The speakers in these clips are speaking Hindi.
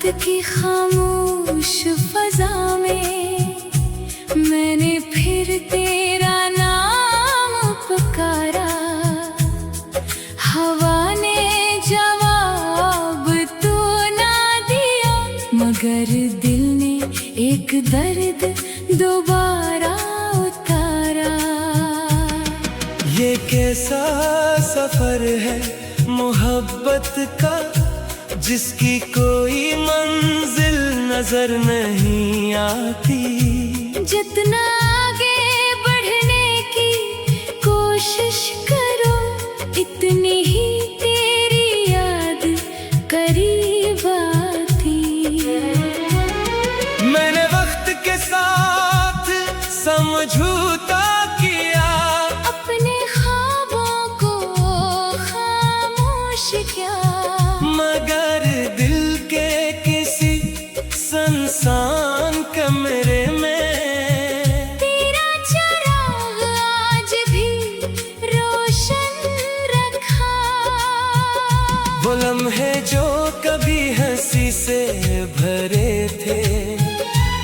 रात की खामोश फजा में मैंने फिर तेरा नाम पुकारा। हवा ने जवाब तो ना दिया, मगर दिल ने एक दर्द दोबारा उतारा। ये कैसा सफर है मोहब्बत का, जिसकी कोई मंजिल नजर नहीं आती। जितना आगे बढ़ने की कोशिश करो, इतनी ही तेरी याद करीब आती। मैंने वक्त के साथ समझौता किया, अपने ख्वाबों को खामोश किया, मगर दिल के किसी सुनसान कमरे में तेरा चिराग आज भी रोशन रखा। वो लम्हे जो कभी हंसी से भरे थे,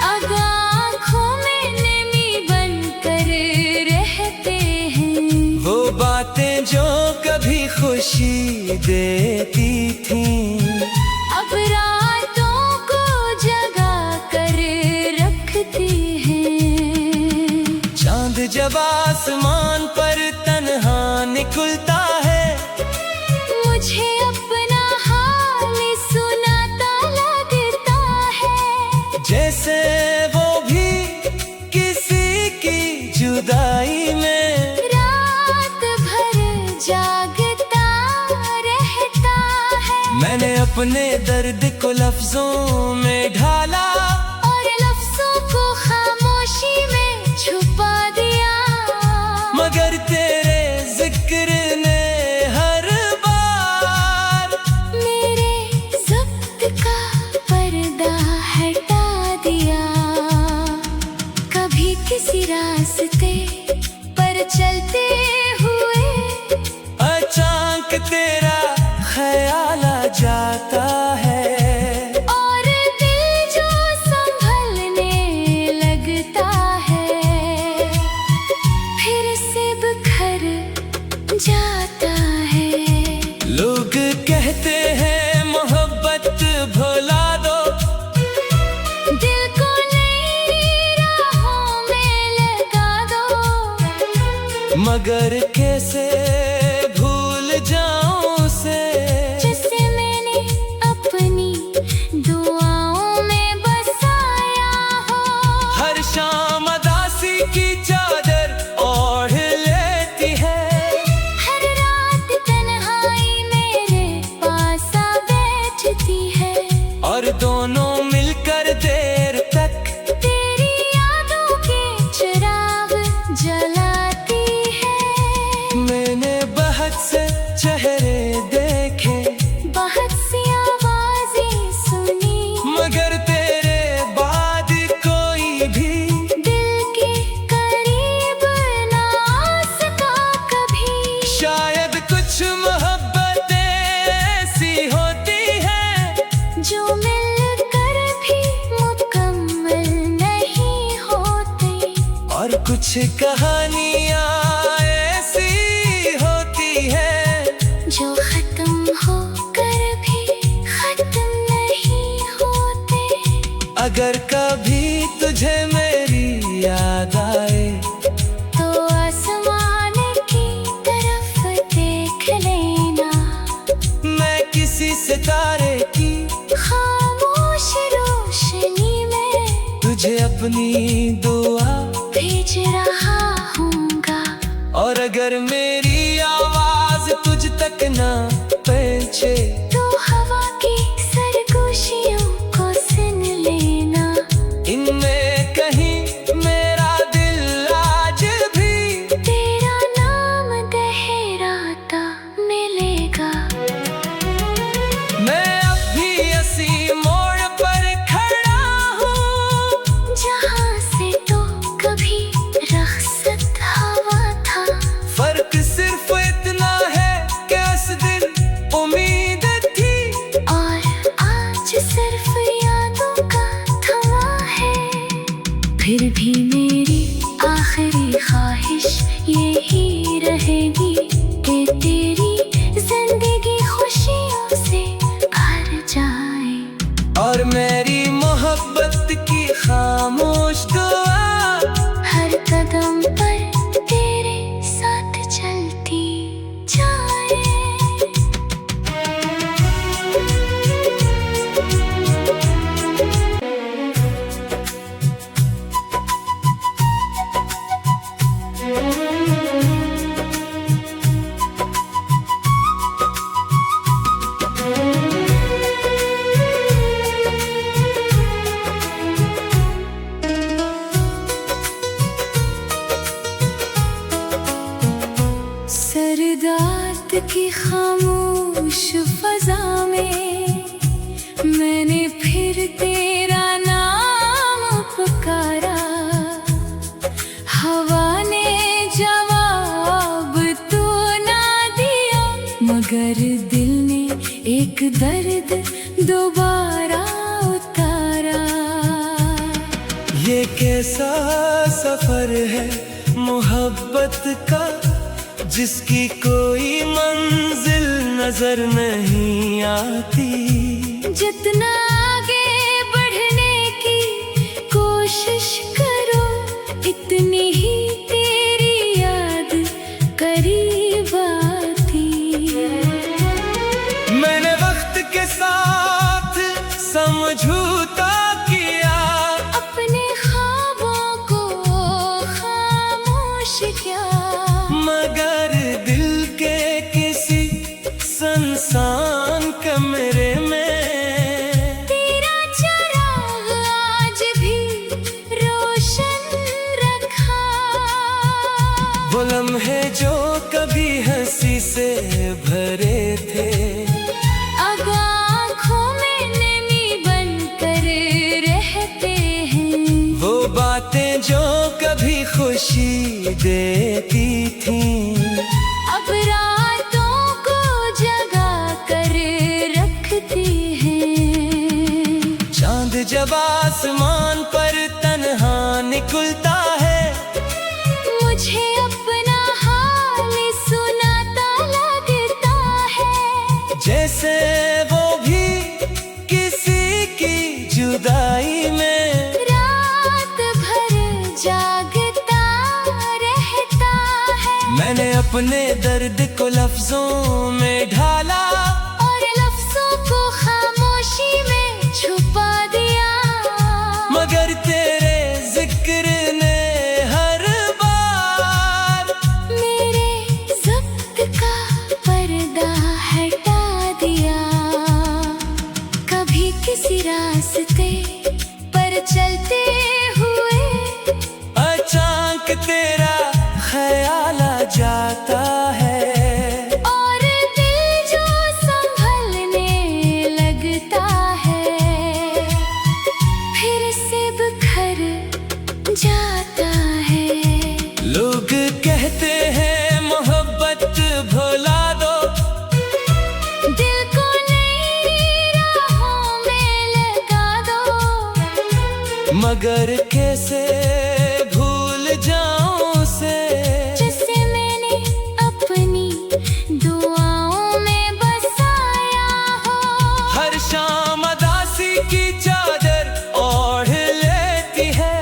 अब आँखों में नमी बनकर रहते हैं। वो बातें जो कभी खुशी देती थीं, अब रातों को जगा कर रखती हैं। चांद जब आसमान पर तन्हा निकलता है, मुझे अपना हाल सुनाता लगता है। जैसे वो भी किसी की जुदाई में रात भर जागता रहता है। मैंने अपने दर्द को लफ्जों में ढाला, और लफ्जों को खामोशी में छुपा दिया, मगर तेरे जिक्र ने हर बार मेरे ज़ब्त का पर्दा हटा दिया। कभी किसी रास्ते पर चलते हुए अचानक तेरा ख्याल आ जाता है, और दिल जो संभलने लगता है, फिर से बिखर जाता है। लोग कहते हैं मोहब्बत भुला दो, दिल को नई राहों में लगा दो, मगर कैसे भूल जाऊं उसे, जिसे मैंने अपनी दुआओं में बसाया हो। हर शाम उदासी की चादर ओढ़ लेती है, हर रात तन्हाई मेरे पास आ बैठती है, और दोनों मिलकर देर तक तेरी यादों के चिराग जलाती है। मैंने बहुत से चेहरे देखे, बहुत सी आवाजें सुनी, मगर तेरे बाद कोई भी दिल के करीब ना आ सका कभी। शायद कुछ मोहब्बतें ऐसी होती हैं, जो मिलकर भी मुकम्मल नहीं होती, और कुछ कहानियाँ ऐसी होती हैं, जो खत्म होकर भी खत्म नहीं होते। अगर कभी तुझे मेरी याद आए, तो आसमान की तरफ देख लेना, मैं किसी सितारे की खामोश रोशनी में तुझे अपनी दुआ, भेज रहा हूँगा। और अगर मेरी आवाज तुझ तक ना पहुंचे, तो हवा की सरगोशियों को सुन लेना, इनमें कहीं मेरा दिल आज भी तेरा नाम दोहराता मिलेगा। मैं अब भी इसी मोड़ पर खड़ा हूँ, जहाँ से तो कभी रख्सत हवा था। फर्क सिर्फ इतना है कि उस दिन उम्मीद रात की खामोश फजा में मैंने फिर तेरा नाम पुकारा। हवा ने जवाब तो ना दिया, मगर दिल ने एक दर्द दोबारा उतारा। ये कैसा सफर है मोहब्बत का, जिसकी कोई मंजिल नजर नहीं आती। जितना आगे बढ़ने की कोशिश करो, इतनी ही तेरी याद करीब आती। मैंने वक्त के साथ समझौता किया, अपने ख्वाबों को खामोश किया, मगर दिल के किसी सुनसान कमरे में तेरा चिराग आज भी रोशन रखा। वो लम्हे जो कभी हंसी से भरे थे, अब आँखों में नमी बनकर रहते हैं। वो बातें जो कभी खुशी देती थीं, अब रातों को जगा कर रखती हैं। चांद जब आसमान पर तन्हा निकलता है, मुझे अपना हाल सुनाता लगता है। जैसे वो भी किसी की जुदाई में रात भर जागता रहता है। मैंने अपने दर्द को लफ्जों में ढाला, और लफ्जों को खामोशी में छुपा दिया, मगर तेरे जिक्र ने हर बार मेरे ज़ब्त का पर्दा हटा दिया। कभी किसी रास्ते पर चलते हुए अचानक तेरा ख्याल आ जाता है, और दिल जो संभलने लगता है, फिर से बिखर जाता है। लोग कहते हैं मोहब्बत भुला दो, दिल को नई राहों में लगा दो, मगर कैसे भूल जाऊं उसे, जिसे मैंने अपनी दुआओं में बसाया हो। हर शाम अदासी की चादर ओढ़ लेती है,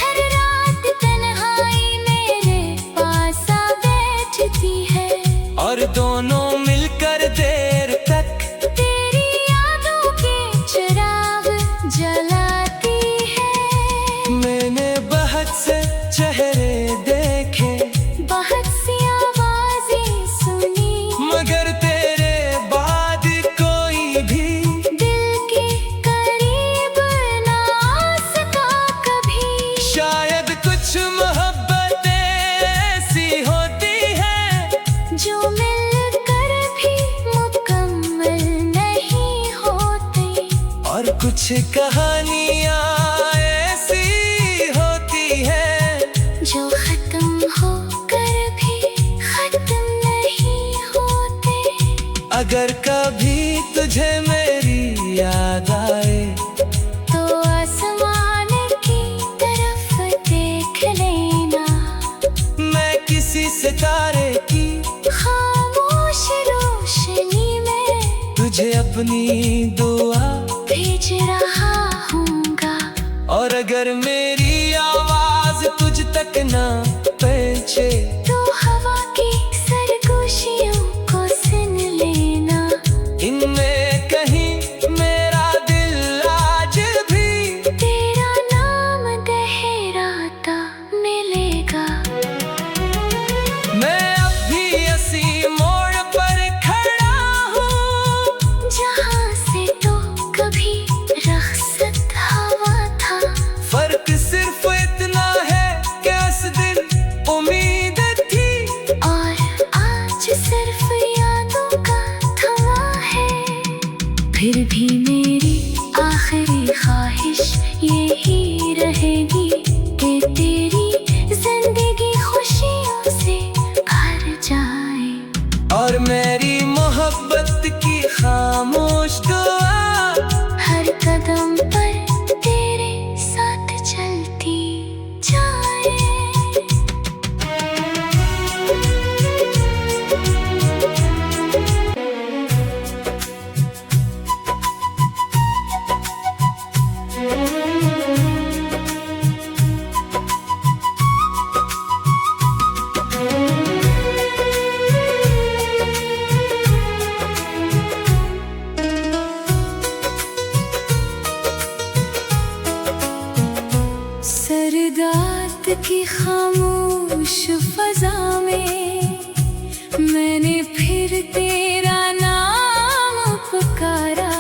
हर रात तन्हाई मेरे पास आ बैठती है, और दोनों मिलकर देर तक तेरी यादों के चिराग जलाती है। मैंने बहुत से चेहरे देखे, बहुत सी आवाजें सुनी, मगर तेरे बाद कोई भी दिल के करीब ना आ सका कभी। शायद कुछ मोहब्बतें ऐसी होती हैं जो मिलकर भी मुकम्मल नहीं होती, और कुछ कहानियां ऐसी होती हैं जो खत्म होकर भी खत्म नहीं होते। अगर कभी तुझे मेरी याद आए, तो आसमान की तरफ देख लेना, मैं किसी सितारे की खामोश रोशनी में तुझे अपनी दुआ, भेज रहा हूँगा। और अगर मेरी आवाज तुझ तक ना पहुंचे, तो हवा की सरगोशियों को सुन लेना, इनमें कहीं मेरा दिल आज भी तेरा नाम गहराता मिलेगा। मैं अब भी इसी मोड़ पर खड़ा हूँ, जहाँ से तो कभी रख्सत हवा था। फर्क सिर्फ इतना है कि उस दिन खामोश फजा में मैंने फिर तेरा नाम पुकारा।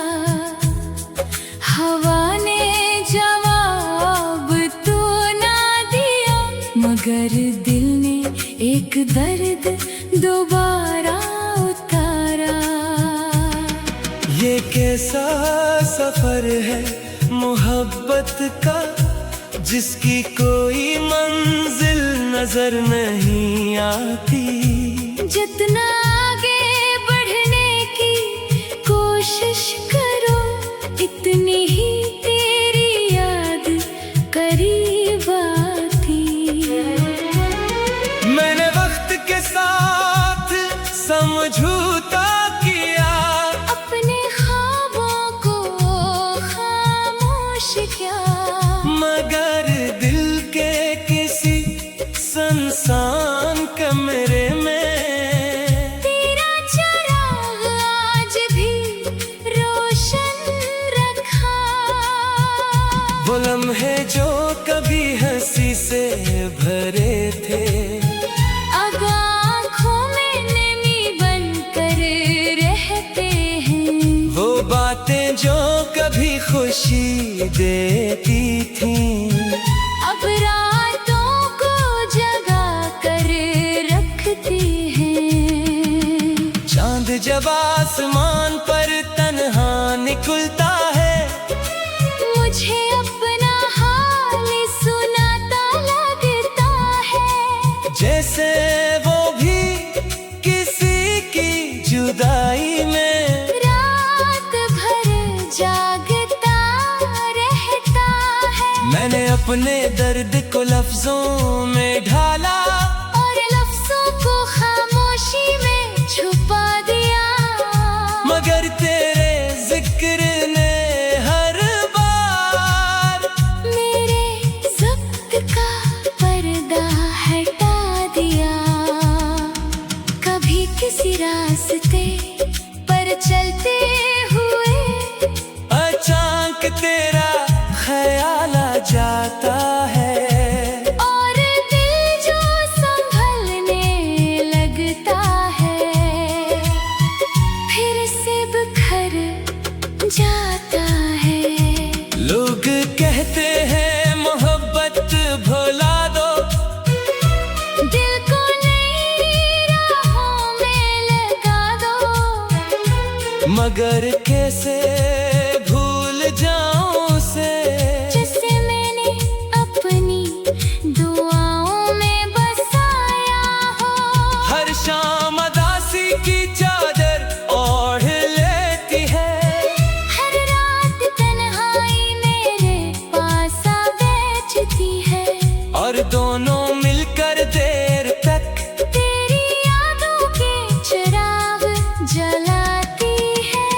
हवा ने जवाब तो ना दिया, मगर दिल ने एक दर्द दोबारा उतारा। ये कैसा सफर है मोहब्बत का, जिसकी कोई मंजिल नजर नहीं आती। जितना आगे बढ़ने की कोशिश करो, इतनी ही तेरी याद करीब आती। मैंने वक्त के साथ समझौता किया, अपने ख्वाबों को खामोश किया। मगर दिल के किसी सुनसान कमरे में तेरा चिराग आज भी रोशन रखा। वो लम्हे जो कभी हंसी से भरे थे, अब आँखों में नमी बनकर रहते हैं। वो बातें जो कभी खुशी देती थीं, अब रातों को जगा कर रखते हैं। चांद जब आसमान पर तन्हा निकलता है, मुझे अपना हाल सुनाता लगता है। जैसे वो भी किसी की जुदाई में रात भर जागता रहता है। मैंने अपने दर्द को लफ्जों में ढाला, और लफ्जों को खामोशी में छुपा दिया। मगर तेरे जिक्र ने हर बार मेरे ज़ब्त का पर्दा हटा दिया। कभी किसी रास्ते पर चलते हुए अचानक तेरा ख्याल आ जाता है, और दिल जो संभलने लगता है, फिर से बिखर जाता है। लोग कहते हैं मोहब्बत भुला दो, दिल को नई राहों में लगा दो। मगर कैसे भूल जाऊं उसे, जिसे मैंने अपनी दुआओं में बसाया हो। हर शाम अदासी की चादर ओढ़ लेती है, हर रात तन्हाई मेरे पास आ बैठती है। और दोनों मिलकर देर तक तेरी यादों के चिराग जलाती है।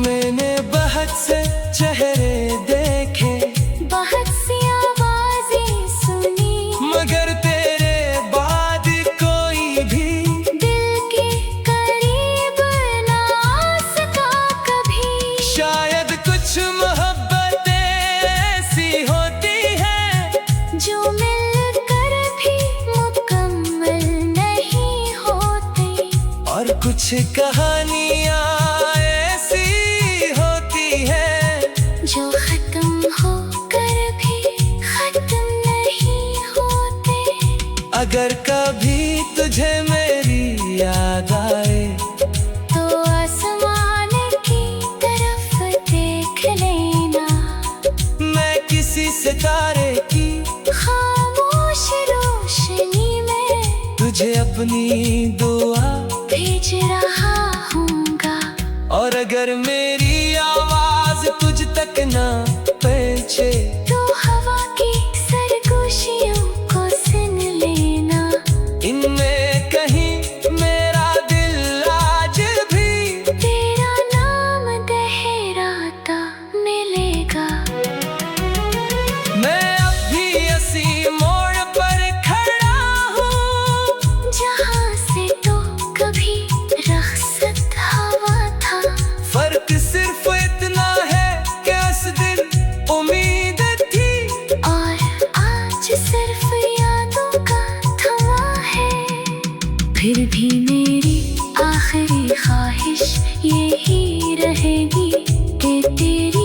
मैंने बहुत से चेहरे देखे, बहुत सी आवाजें सुनी, मगर तेरे बाद कोई भी दिल के करीब ना आ सका कभी। शायद कुछ मोहब्बतें ऐसी होती हैं जो मिलकर भी मुकम्मल नहीं होती, और कुछ कहानियाँ ऐसी होती हैं जो खत्म होकर भी खत्म नहीं होते। अगर कभी तुझे मेरी याद आए, तो आसमान की तरफ देख लेना। मैं किसी सितारे की खामोश रोशनी में तुझे अपनी दुआ, भेज रहा हूँगा। और अगर मेरी आवाज तुझ तक ना पहुंचे, तो हवा की सरगोशियों को सुन लेना। इनमें कहीं मेरा दिल आज भी तेरा नाम दोहराता मिलेगा। मैं अब भी इसी मोड़ पर खड़ा हूँ, जहाँ से तो कभी रख्सत हवा था। फर्क सिर्फ इतना है कि उस दिन उम्मीद तेरी